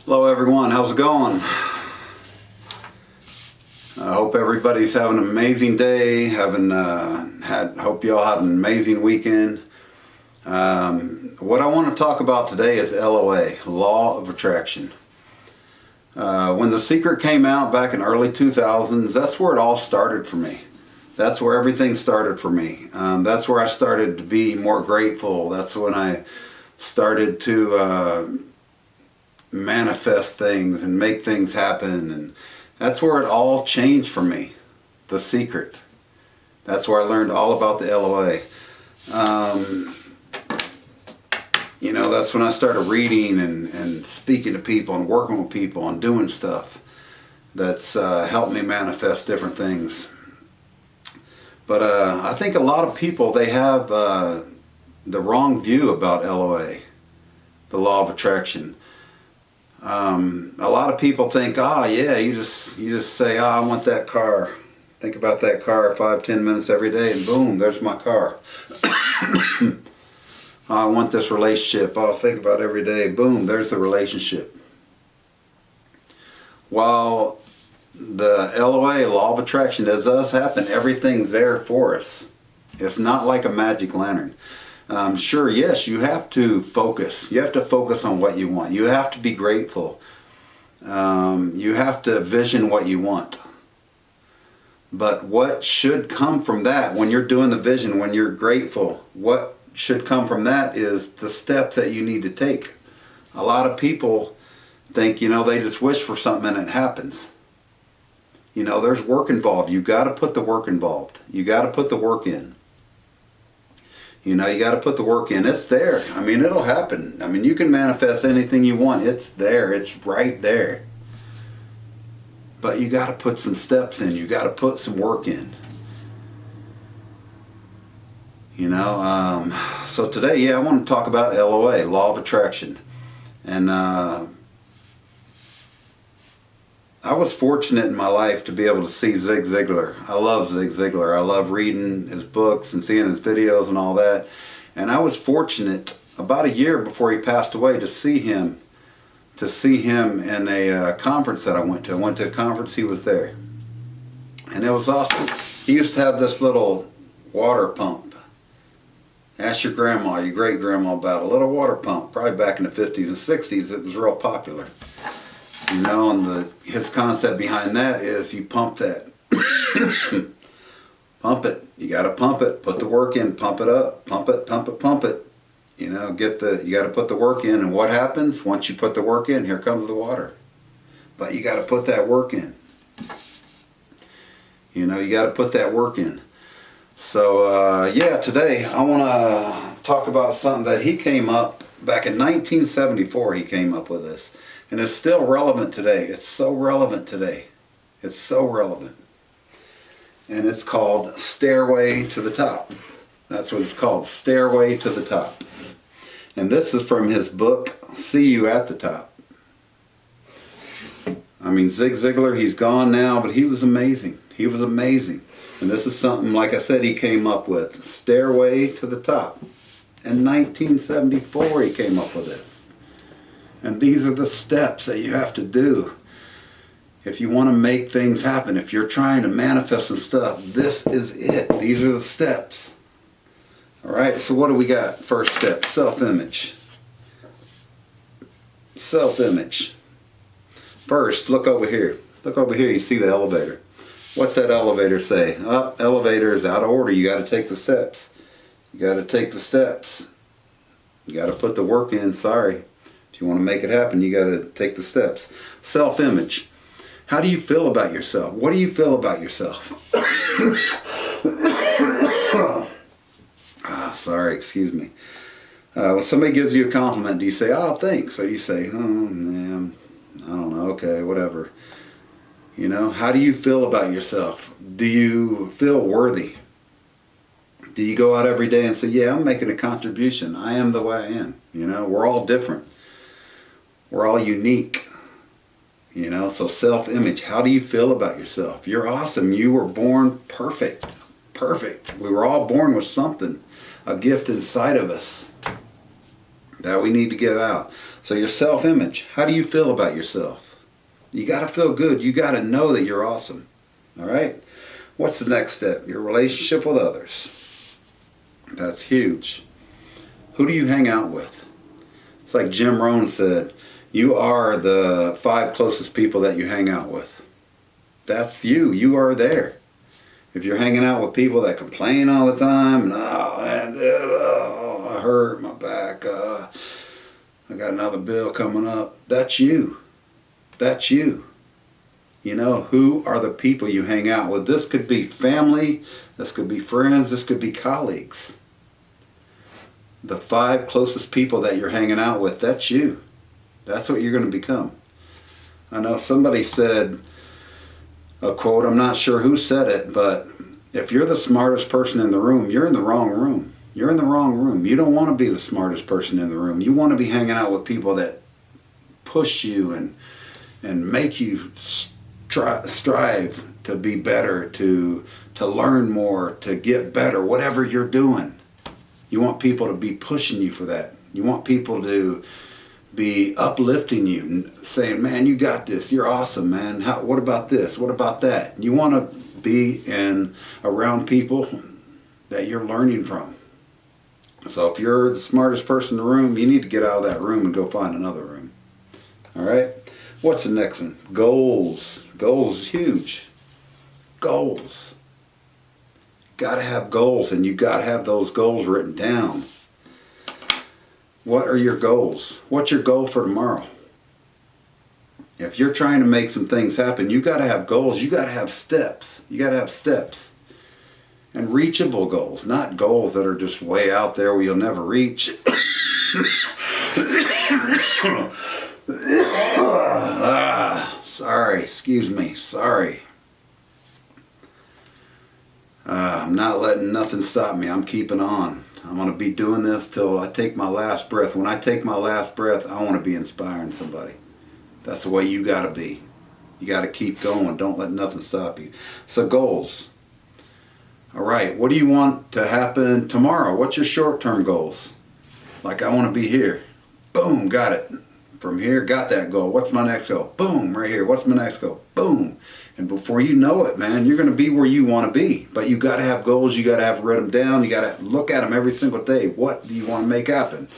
Hello everyone, how's it going? I hope everybody's having an amazing day. Hope you all had an amazing weekend. What I want to talk about today is LOA, Law of Attraction. When The Secret came out back in early 2000s, that's where it all started for me. That's where everything started for me. That's where I started to be more grateful. That's when I started to manifest things and make things happen, and that's where it all changed for me. The Secret. That's where I learned all about the LOA. That's when I started reading and speaking to people and working with people and doing stuff that's helped me manifest different things. But I think a lot of people, they have the wrong view about LOA, the Law of Attraction. A lot of people think, you just say, I want that car. Think about that car 5-10 minutes every day, and boom, there's my car. I want this relationship. I'll think about it every day. Boom, there's the relationship. While the LOA, Law of Attraction, does happen, everything's there for us. It's not like a magic lantern. Sure, yes, you have to focus. You have to focus on what you want. You have to be grateful. You have to vision what you want. But what should come from that, when you're doing the vision, when you're grateful, what should come from that is the steps that you need to take. A lot of people think, they just wish for something and it happens. There's work involved. You got to put the work involved. You got to put the work in. You got to put the work in. It's there. It'll happen. You can manifest anything you want. It's there. It's right there. But you got to put some steps in. You got to put some work in. So today, I want to talk about LOA, Law of Attraction. And I was fortunate in my life to be able to see Zig Ziglar. I love Zig Ziglar. I love reading his books and seeing his videos and all that. And I was fortunate about a year before he passed away to see him in a conference that I went to. I went to a conference, he was there. And it was awesome. He used to have this little water pump. Ask your grandma, your great grandma, about a little water pump. Probably back in the 50s and 60s, it was real popular. And his concept behind that is you pump that. Pump it. You got to pump it. Put the work in. Pump it up. Pump it, pump it, pump it. You got to put the work in. And what happens? Once you put the work in, here comes the water. But you got to put that work in. You got to put that work in. So, today I want to talk about something that he came up, back in 1974 he came up with this. And it's still relevant today. It's so relevant today. It's so relevant. And it's called Stairway to the Top. That's what it's called, Stairway to the Top. And this is from his book, See You at the Top. Zig Ziglar, he's gone now, but he was amazing. He was amazing. And this is something, like I said, he came up with. Stairway to the Top. In 1974 he came up with this. And these are the steps that you have to do if you want to make things happen. If you're trying to manifest some stuff, this is it. These are the steps. Alright, so what do we got? First step, self-image. Self-image. First, look over here. Look over here, you see the elevator. What's that elevator say? Elevator is out of order. You got to take the steps. You got to take the steps. You got to put the work in. Sorry. If you want to make it happen, you got to take the steps. Self-image. How do you feel about yourself? What do you feel about yourself? Sorry, excuse me. When somebody gives you a compliment, do you say, thanks? Or you say, man, I don't know, okay, whatever. How do you feel about yourself? Do you feel worthy? Do you go out every day and say, yeah, I'm making a contribution. I am the way I am. We're all different. We're all unique. So self-image. How do you feel about yourself? You're awesome. You were born perfect. Perfect. We were all born with something, a gift inside of us. that we need to get out. So your self-image, how do you feel about yourself? You got to feel good. You got to know that you're awesome. All right? What's the next step? Your relationship with others. That's huge. Who do you hang out with? It's like Jim Rohn said, you are the 5 closest people that you hang out with. That's you. You are there. If you're hanging out with people that complain all the time, and I hurt my back, I got another bill coming up, that's you. That's you. You know, who are the people you hang out with? This could be family, this could be friends, this could be colleagues. The 5 closest people that you're hanging out with, that's you. That's what you're going to become. I know somebody said a quote, I'm not sure who said it, but if you're the smartest person in the room, you're in the wrong room. You're in the wrong room. You don't want to be the smartest person in the room. You want to be hanging out with people that push you and make you strive to be better, to learn more, to get better, whatever you're doing. You want people to be pushing you for that. You want people to be uplifting you and saying, man, you got this. You're awesome, man. What about this? What about that? You want to be around people that you're learning from. So if you're the smartest person in the room, you need to get out of that room and go find another room. All right? What's the next one? Goals. Goals is huge. Goals. Got to have goals, and you got to have those goals written down. What are your goals? What's your goal for tomorrow? If you're trying to make some things happen, you got to have goals. You got to have steps. You got to have steps. And reachable goals, not goals that are just way out there where you'll never reach. Sorry, excuse me, sorry. I'm not letting nothing stop me. I'm keeping on. I'm going to be doing this till I take my last breath. When I take my last breath, I want to be inspiring somebody. That's the way you got to be. You got to keep going. Don't let nothing stop you. So goals. All right, what do you want to happen tomorrow? What's your short-term goals? Like, I want to be here. Boom, got it. From here, got that goal. What's my next goal? Boom, right here. What's my next goal? Boom. And before you know it, man, you're going to be where you want to be. But you got to have goals. You got to have write them down. You got to look at them every single day. What do you want to make happen?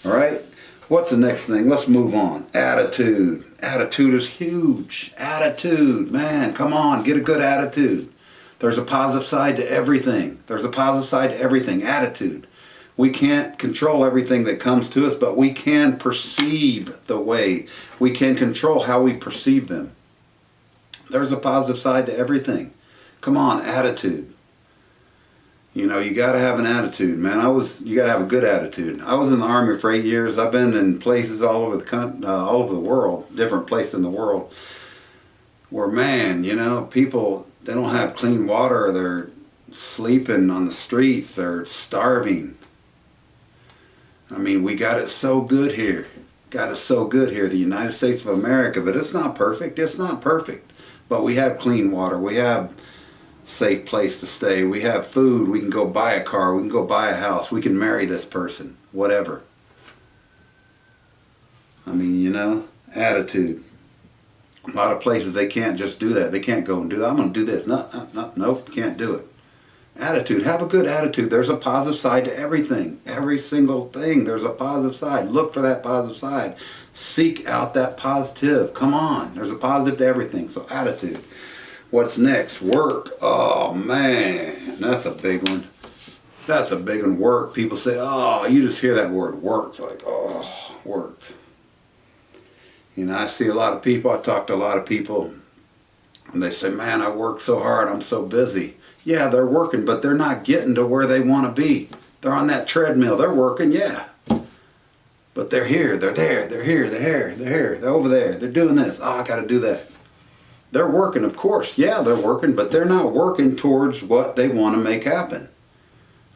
All right? What's the next thing? Let's move on. Attitude. Attitude is huge. Attitude. Man, come on. Get a good attitude. There's a positive side to everything. There's a positive side to everything. Attitude. We can't control everything that comes to us, but we can perceive the way. We can control how we perceive them. There's a positive side to everything. Come on, attitude. You know, you got to have an attitude, man. You got to have a good attitude. I was in the Army for 8 years. I've been in places all over the world, different places in the world, where, man, you know, people, they don't have clean water. They're sleeping on the streets. They're starving. I mean, we got it so good here. Got it so good here, the United States of America, but it's not perfect. It's not perfect. But we have clean water. We have safe place to stay. We have food. We can go buy a car. We can go buy a house. We can marry this person. Whatever. I mean, you know, attitude. A lot of places they can't just do that. They can't go and do that. I'm going to do this. Nope, can't do it. Attitude. Have a good attitude. There's a positive side to everything. Every single thing. There's a positive side. Look for that positive side. Seek out that positive. Come on. There's a positive to everything. So attitude. What's next? Work. Oh, man. That's a big one. That's a big one. Work. People say, oh, you just hear that word work. Like, oh, work. You know, I see a lot of people. I talk to a lot of people. And they say, man, I work so hard. I'm so busy. Yeah, they're working, but they're not getting to where they want to be. They're on that treadmill. They're working, yeah. But they're here. They're there. They're here. They're here. They're here. They're over there. They're doing this. Oh, I got to do that. They're working, of course. Yeah, they're working, but they're not working towards what they want to make happen.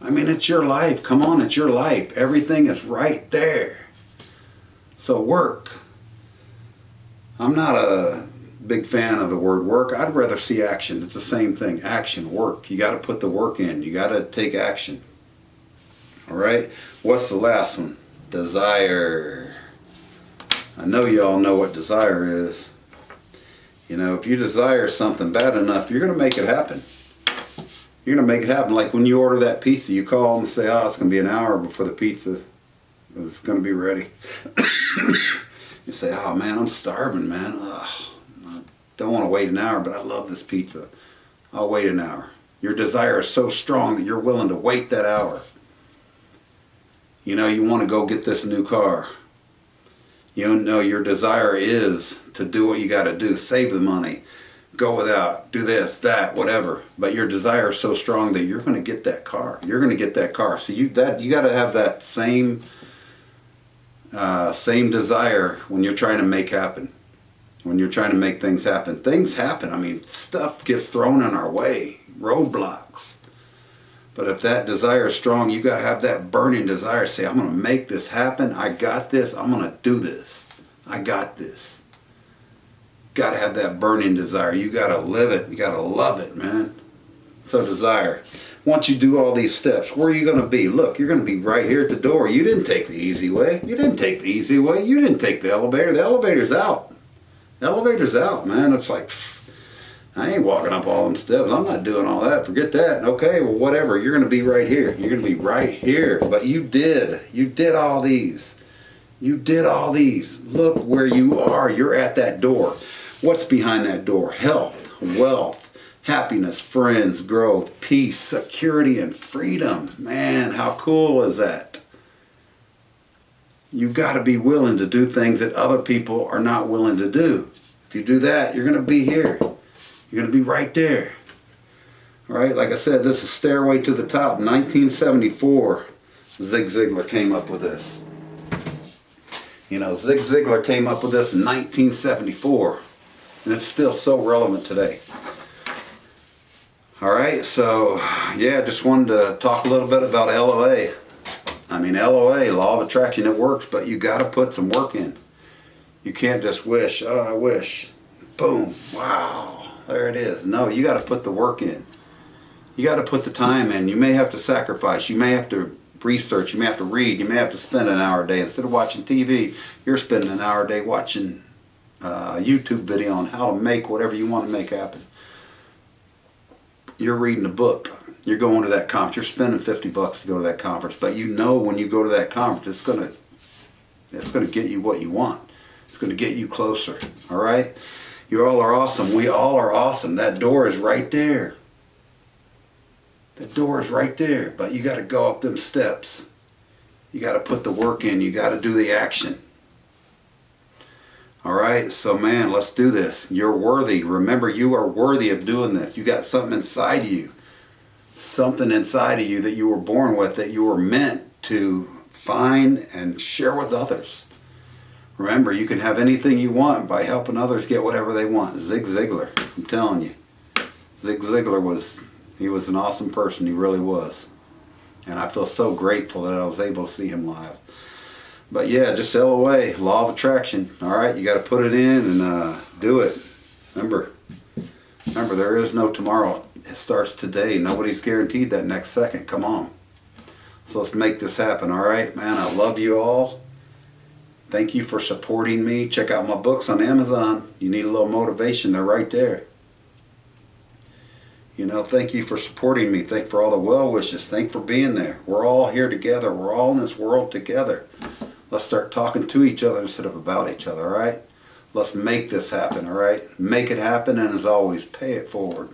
I mean, it's your life. Come on, it's your life. Everything is right there. So work. I'm not a big fan of the word work. I'd rather see action. It's the same thing. Action, work. You got to put the work in. You got to take action. All right? What's the last one? Desire. I know you all know what desire is. You know, if you desire something bad enough, you're going to make it happen. You're going to make it happen. Like when you order that pizza, you call and say, oh, it's going to be an hour before the pizza is going to be ready. You say, oh man, I'm starving, man. Ugh, I don't want to wait an hour, but I love this pizza. I'll wait an hour. Your desire is so strong that you're willing to wait that hour. You know, you want to go get this new car. You know, your desire is to do what you got to do. Save the money. Go without. Do this, that, whatever. But your desire is so strong that you're going to get that car. You're going to get that car. So you got to have that same desire when you're trying to make happen. When you're trying to make things happen. Things happen. I mean, stuff gets thrown in our way. Roadblocks. But if that desire is strong, you got to have that burning desire. Say, I'm going to make this happen. I got this. I'm going to do this. I got this. Got to have that burning desire. You got to live it. You got to love it, man. So desire. Once you do all these steps, where are you going to be? Look, you're going to be right here at the door. You didn't take the easy way. You didn't take the easy way. You didn't take the elevator. The elevator's out. The elevator's out, man. It's like, I ain't walking up all them steps. I'm not doing all that. Forget that. Okay, well, whatever. You're going to be right here. You're going to be right here. But you did. You did all these. You did all these. Look where you are. You're at that door. What's behind that door? Health, wealth, happiness, friends, growth, peace, security, and freedom. Man, how cool is that? You got to be willing to do things that other people are not willing to do. If you do that, you're going to be here. You're going to be right there. All right, like I said, this is Stairway to the Top. 1974, Zig Ziglar came up with this. You know, Zig Ziglar came up with this in 1974, and it's still so relevant today. All right, so yeah, just wanted to talk a little bit about LOA. I mean, LOA, Law of Attraction, it works, but you got to put some work in. You can't just wish, oh, I wish. Boom, wow. There it is. No, you got to put the work in. You got to put the time in. You may have to sacrifice. You may have to research. You may have to read. You may have to spend an hour a day. Instead of watching TV, you're spending an hour a day watching a YouTube video on how to make whatever you want to make happen. You're reading a book. You're going to that conference. You're spending $50 to go to that conference. But you know when you go to that conference, it's going to get you what you want. It's going to get you closer. All right? You all are awesome. We all are awesome. That door is right there. That door is right there. But you got to go up them steps. You got to put the work in. You got to do the action. All right? So, man, let's do this. You're worthy. Remember, you are worthy of doing this. You got something inside of you. Something inside of you that you were born with, that you were meant to find and share with others. Remember, you can have anything you want by helping others get whatever they want. Zig Ziglar, I'm telling you. Zig Ziglar was an awesome person. He really was. And I feel so grateful that I was able to see him live. But yeah, just LOA, Law of Attraction. All right, you got to put it in and do it. Remember, there is no tomorrow. It starts today. Nobody's guaranteed that next second. Come on. So let's make this happen, all right? Man, I love you all. Thank you for supporting me. Check out my books on Amazon. You need a little motivation. They're right there. You know, thank you for supporting me. Thank you for all the well wishes. Thank you for being there. We're all here together. We're all in this world together. Let's start talking to each other instead of about each other, all right? Let's make this happen, all right? Make it happen, and as always, pay it forward.